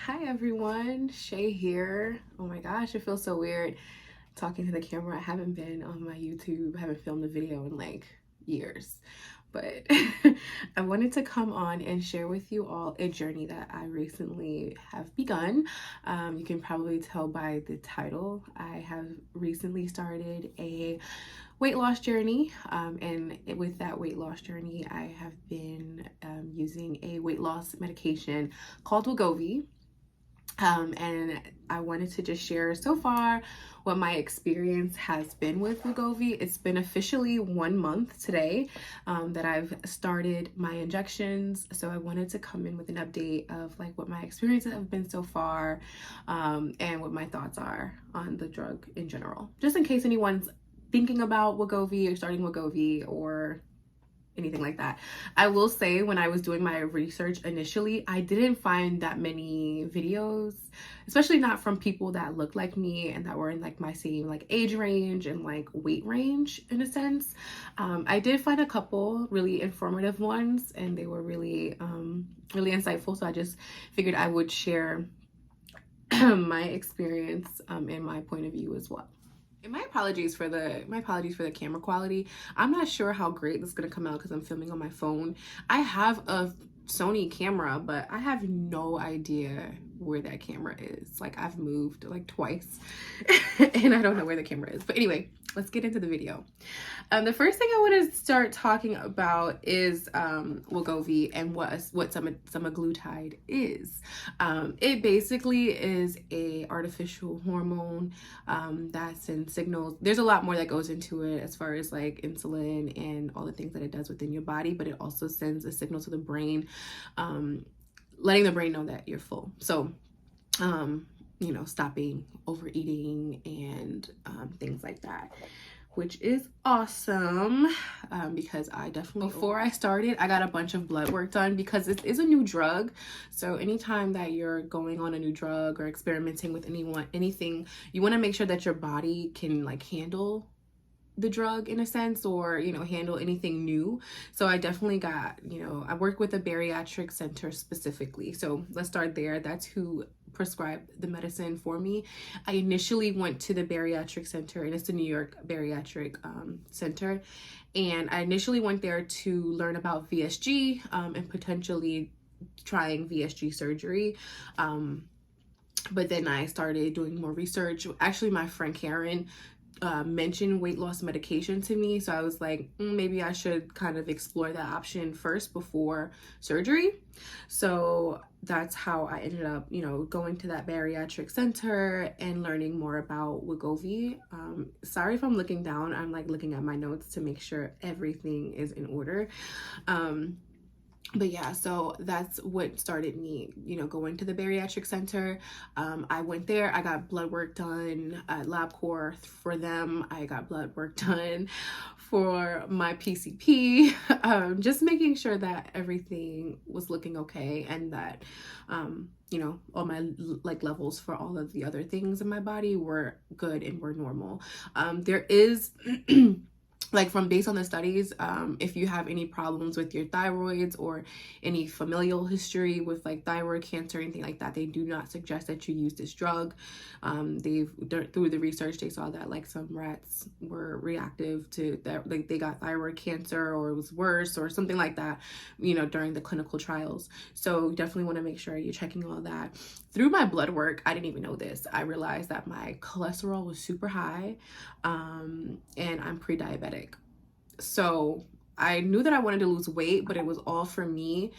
Hi everyone, Shay here. Oh my gosh, it feels so weird talking to the camera. I haven't been on my YouTube, I haven't filmed a video in like years, but I wanted to come on and share with you all a journey that I recently have begun. You can probably tell by the title. I have recently started a weight loss journey, and with that weight loss journey, I have been using a weight loss medication called WeGovy. And I wanted to just share so far what my experience has been with WeGovy. It's been officially 1 month today that I've started my injections. So I wanted to come in with an update of like what my experiences have been so far, and what my thoughts are on the drug in general. Just in case anyone's thinking about WeGovy or starting WeGovy or anything like that. I will say when I was doing my research initially, I didn't find that many videos, especially not from people that looked like me and that were in like my same like age range and like weight range in a sense. I did find a couple really informative ones and they were really really insightful, so I just figured I would share my experience and my point of view as well. And my apologies for the camera quality. I'm not sure how great this is gonna come out because I'm filming on my phone. I have a Sony camera, but I have no idea where that camera is. Like I've moved like twice and I don't know where the camera is. But anyway, let's get into the video. The first thing I want to start talking about is Wegovy and what semaglutide is. It basically is a artificial hormone that sends signals. There's a lot more that goes into it as far as like insulin and all the things that it does within your body, but it also sends a signal to the brain, letting the brain know that you're full. So stopping overeating and things like that, which is awesome, because I definitely, before I started, I got a bunch of blood work done because it is a new drug. So anytime that you're going on a new drug or experimenting with anything, you want to make sure that your body can like handle the drug in a sense, or handle anything new. So I definitely got, I work with a bariatric center specifically, so let's start there. That's who prescribed the medicine for me. I initially went to the bariatric center, and it's the New York Bariatric Center, and I initially went there to learn about VSG and potentially trying VSG surgery. But then I started doing more research. Actually, my friend Karen mentioned weight loss medication to me, so I was like, maybe I should kind of explore that option first before surgery. So that's how I ended up, going to that bariatric center and learning more about Wegovy. Sorry if I'm looking down. I'm like looking at my notes to make sure everything is in order. But yeah, so that's what started me, going to the bariatric center. I went there, I got blood work done at LabCorp for them. I got blood work done for my PCP, just making sure that everything was looking okay and that, all my like levels for all of the other things in my body were good and were normal. There is like from based on the studies, if you have any problems with your thyroids or any familial history with like thyroid cancer or anything like that, they do not suggest that you use this drug. Through the research, they saw that like some rats were reactive to that, like they got thyroid cancer or it was worse or something like that, during the clinical trials. So definitely want to make sure you're checking all that. Through my blood work, I didn't even know this. I realized that my cholesterol was super high, and I'm pre-diabetic. So I knew that I wanted to lose weight, but it was all for me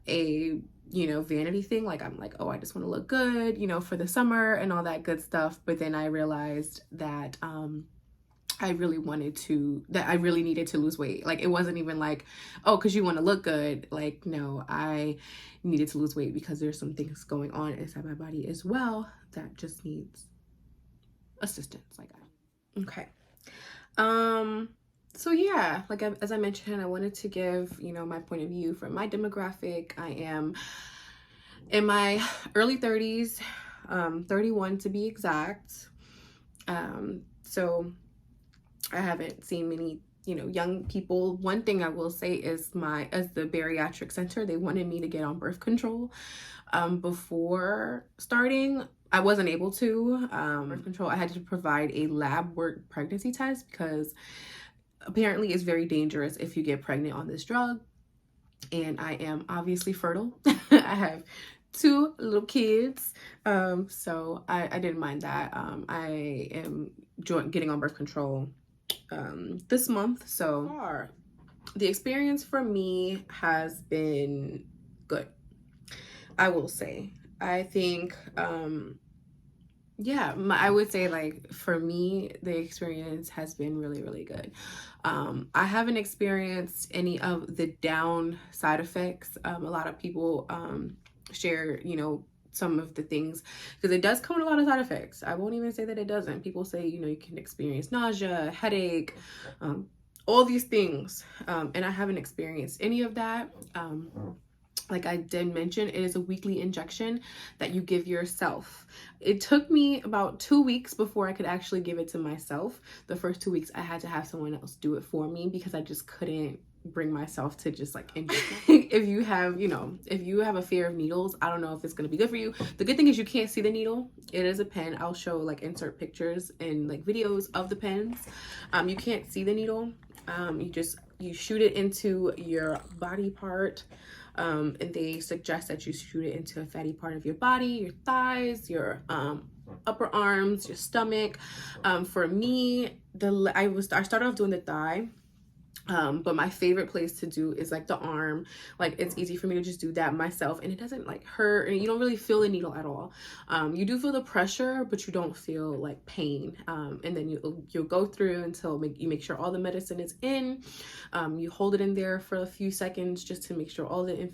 a vanity thing. Like I'm like, oh, I just want to look good, for the summer and all that good stuff. But then I realized that I really needed to lose weight. Like it wasn't even like, oh, because you want to look good. Like, no, I needed to lose weight because there's some things going on inside my body as well that just needs assistance. Like, okay. So yeah, like as I mentioned, I wanted to give, my point of view from my demographic. I am in my early 30s, 31 to be exact. So I haven't seen many young people. One thing I will say is as the bariatric center, they wanted me to get on birth control before starting. I wasn't able to birth control. I had to provide a lab work pregnancy test because apparently it's very dangerous if you get pregnant on this drug. And I am obviously fertile. I have 2 little kids, so I didn't mind that. I am getting on birth control this month, so the experience for me has been good, I will say. I think I would say, like, for me, the experience has been really, really good. I haven't experienced any of the down side effects. A lot of people share, some of the things, because it does come with a lot of side effects. I won't even say that it doesn't. People say, you can experience nausea, headache, all these things. And I haven't experienced any of that. Like I did mention, it is a weekly injection that you give yourself. It took me about 2 weeks before I could actually give it to myself. The first 2 weeks I had to have someone else do it for me because I just couldn't bring myself to just like inject. If you have a fear of needles, I don't know if it's going to be good for you. The good thing is you can't see the needle. It is a pen. I'll show, like, insert pictures and like videos of the pens. You can't see the needle. You shoot it into your body part. And they suggest that you shoot it into a fatty part of your body, your thighs, your upper arms, your stomach. For me, I started off doing the thigh. But my favorite place to do is like the arm. Like, it's easy for me to just do that myself, and it doesn't like hurt, and you don't really feel the needle at all. You do feel the pressure, but you don't feel like pain. And then you'll go through until you make sure all the medicine is in. You hold it in there for a few seconds just to make sure all the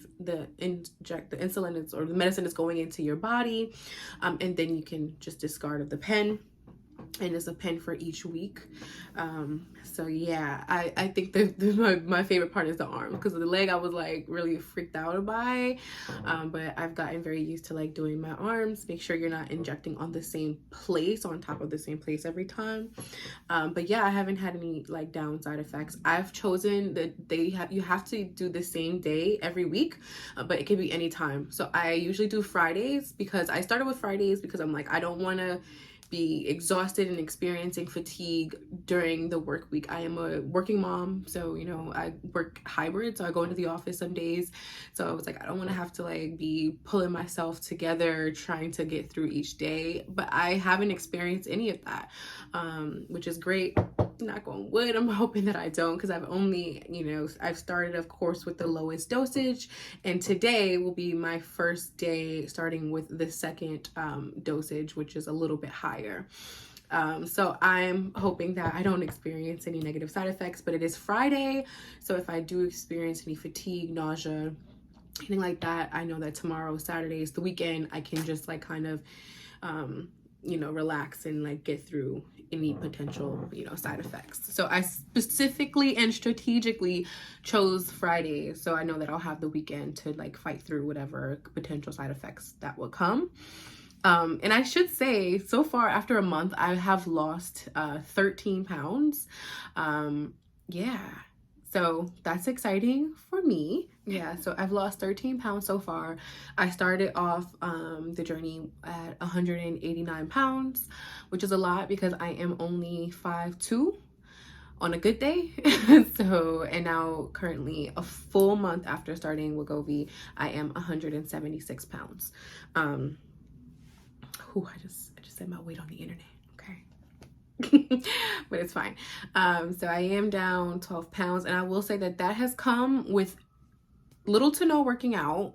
insulin is, or the medicine is going into your body. And then you can just discard of the pen. And it's a pen for each week. So yeah, I think my favorite part is the arm, because the leg I was like really freaked out by. But I've gotten very used to like doing my arms. Make sure you're not injecting on the same place, on top of the same place every time. But yeah, I haven't had any like downside effects. I've chosen that you have to do the same day every week, but it can be any time. So I usually do Fridays, because I started with Fridays because I'm like, I don't want to be exhausted and experiencing fatigue during the work week. I am a working mom, so I work hybrid, so I go into the office some days. So I was like, I don't want to have to like be pulling myself together trying to get through each day. But I haven't experienced any of that, which is great. Knock on wood, I'm hoping that I don't, because I've only, I've started, of course, with the lowest dosage, and today will be my first day starting with the second dosage, which is a little bit higher. So I'm hoping that I don't experience any negative side effects, but it is Friday, so if I do experience any fatigue, nausea, anything like that, I know that tomorrow, Saturday, is the weekend. I can just like kind of relax and like get through any potential side effects. So I specifically and strategically chose Friday, so I know that I'll have the weekend to like fight through whatever potential side effects that will come. And I should say, so far after a month, I have lost 13 pounds. Yeah, so that's exciting for me. Yeah, so I've lost 13 pounds so far. I started off the journey at 189 pounds, which is a lot because I am only 5'2" on a good day. So, and now currently a full month after starting WeGovy, I am 176 pounds. I just said my weight on the internet. Okay. But it's fine. So I am down 12 pounds, and I will say that has come with little to no working out,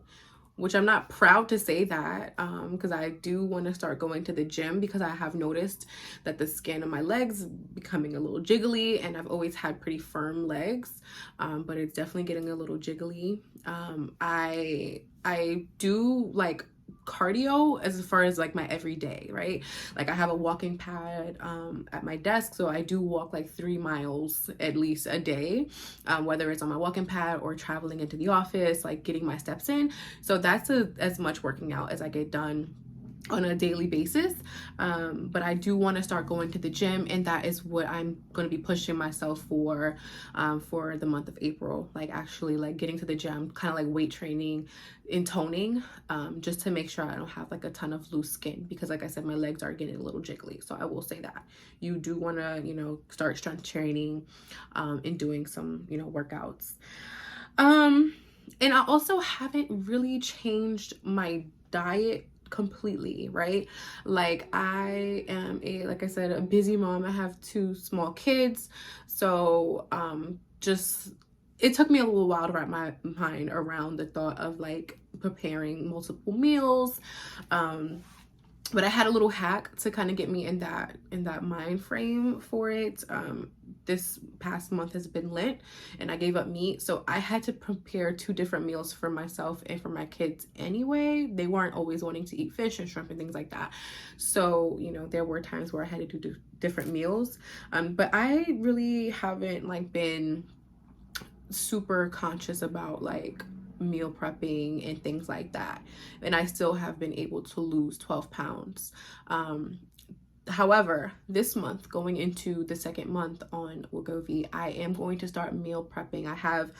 which I'm not proud to say that, because I do want to start going to the gym, because I have noticed that the skin on my legs becoming a little jiggly, and I've always had pretty firm legs, but it's definitely getting a little jiggly. I do like cardio as far as like my everyday, right? Like I have a walking pad at my desk, so I do walk like 3 miles at least a day, whether it's on my walking pad or traveling into the office, like getting my steps in. So that's as much working out as I get done on a daily basis. But I do want to start going to the gym, and that is what I'm going to be pushing myself for the month of April. Like actually like getting to the gym, kind of like weight training and toning, just to make sure I don't have like a ton of loose skin, because like I said, my legs are getting a little jiggly. So I will say that you do want to, you know, start strength training and doing some, you know, workouts. And I also haven't really changed my diet completely, right? Like I am like I said, a busy mom. I have 2 small kids. So just it took me a little while to wrap my mind around the thought of like preparing multiple meals. But I had a little hack to kind of get me in that mind frame for it. This past month has been Lent, and I gave up meat, so I had to prepare 2 different meals for myself and for my kids anyway. They weren't always wanting to eat fish and shrimp and things like that, so you know, there were times where I had to do different meals. But I really haven't like been super conscious about like meal prepping and things like that, and I still have been able to lose 12 pounds. However, this month, going into the 2nd month on WeGovy, I am going to start meal prepping. I have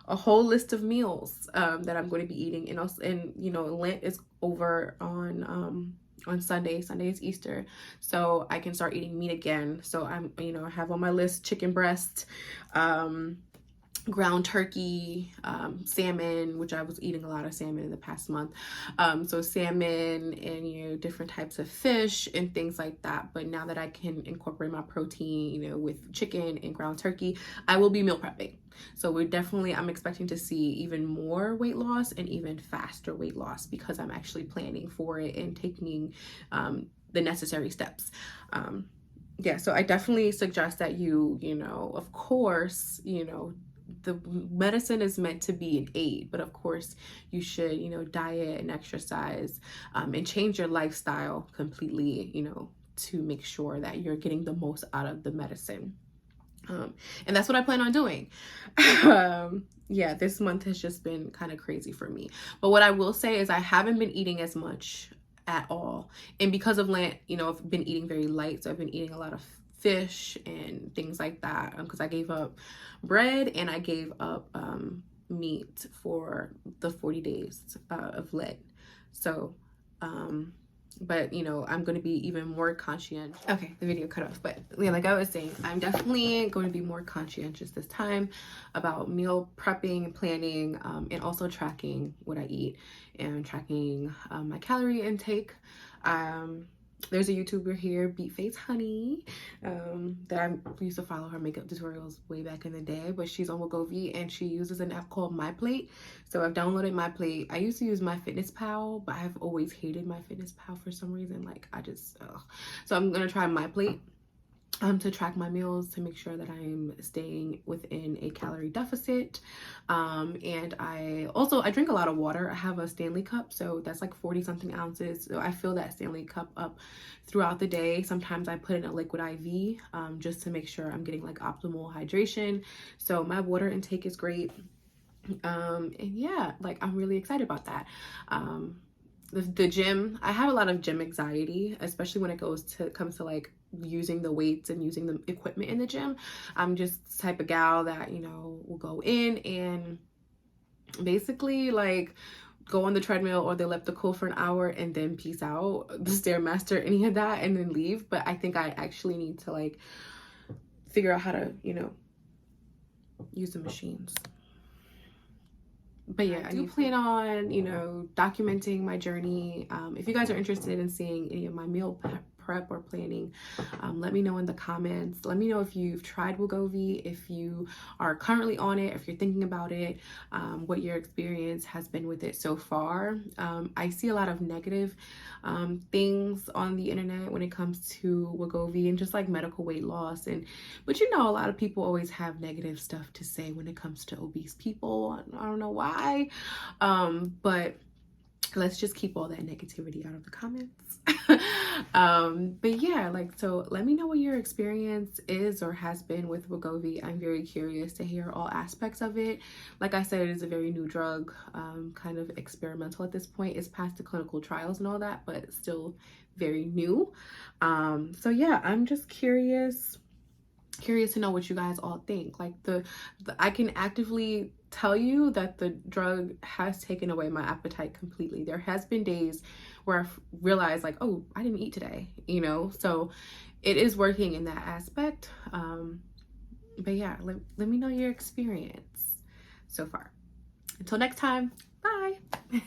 a whole list of meals that I'm going to be eating, and also, and you know, Lent is over on Sunday. Sunday is Easter, so I can start eating meat again. So I'm, you know, I have on my list chicken breast, ground turkey, salmon, which I was eating a lot of salmon in the past month. So salmon and, you know, different types of fish and things like that. But now that I can incorporate my protein, you know, with chicken and ground turkey, I will be meal prepping. So I'm expecting to see even more weight loss and even faster weight loss, because I'm actually planning for it and taking the necessary steps. Yeah, so I definitely suggest that you know, of course, you know, the medicine is meant to be an aid, but of course you should, you know, diet and exercise and change your lifestyle completely, you know, to make sure that you're getting the most out of the medicine. And that's what I plan on doing. Yeah, this month has just been kind of crazy for me. But what I will say is I haven't been eating as much at all. And because of Lent, you know, I've been eating very light. So I've been eating a lot of fish and things like that, because I gave up bread and I gave up meat for the 40 days of Lent. So but you know, I'm going to be even more conscientious. Okay, the video cut off, but yeah, like I was saying, I'm definitely going to be more conscientious this time about meal prepping, planning, and also tracking what I eat and tracking my calorie intake. There's a YouTuber here, Beat Face Honey, that I used to follow her makeup tutorials way back in the day, but she's on WeGovy and she uses an app called MyPlate. So I've downloaded MyPlate. I used to use MyFitnessPal, but I've always hated MyFitnessPal for some reason. Like I just, so I'm gonna try MyPlate to track my meals, to make sure that I'm staying within a calorie deficit. And I drink a lot of water. I have a Stanley cup, so that's like 40 something ounces. So I fill that Stanley cup up throughout the day. Sometimes I put in a liquid IV just to make sure I'm getting like optimal hydration. So my water intake is great. And yeah, like I'm really excited about that. The gym, I have a lot of gym anxiety, especially when it comes to like using the weights and using the equipment in the gym. I'm just the type of gal that, you know, will go in and basically like go on the treadmill or the elliptical for an hour and then peace out, the Stairmaster, any of that, and then leave. But I think I actually need to like figure out how to, you know, use the machines. But yeah, I do plan on, you know, documenting my journey. If you guys are interested in seeing any of my meal prep or planning, let me know in the comments. Let me know if you've tried WeGovy, if you are currently on it, if you're thinking about it, what your experience has been with it so far. I see a lot of negative things on the internet when it comes to WeGovy and just like medical weight loss, but you know, a lot of people always have negative stuff to say when it comes to obese people. I don't know why, but let's just keep all that negativity out of the comments. But yeah, like, so let me know what your experience is or has been with WeGovy. I'm very curious to hear all aspects of it. Like I said, it is a very new drug, kind of experimental at this point. It's past the clinical trials and all that, but still very new. So yeah, I'm just curious to know what you guys all think. Like I can actively tell you that the drug has taken away my appetite completely. There has been days where I've realized like, oh, I didn't eat today, you know? So it is working in that aspect. But yeah, let me know your experience so far. Until next time, bye.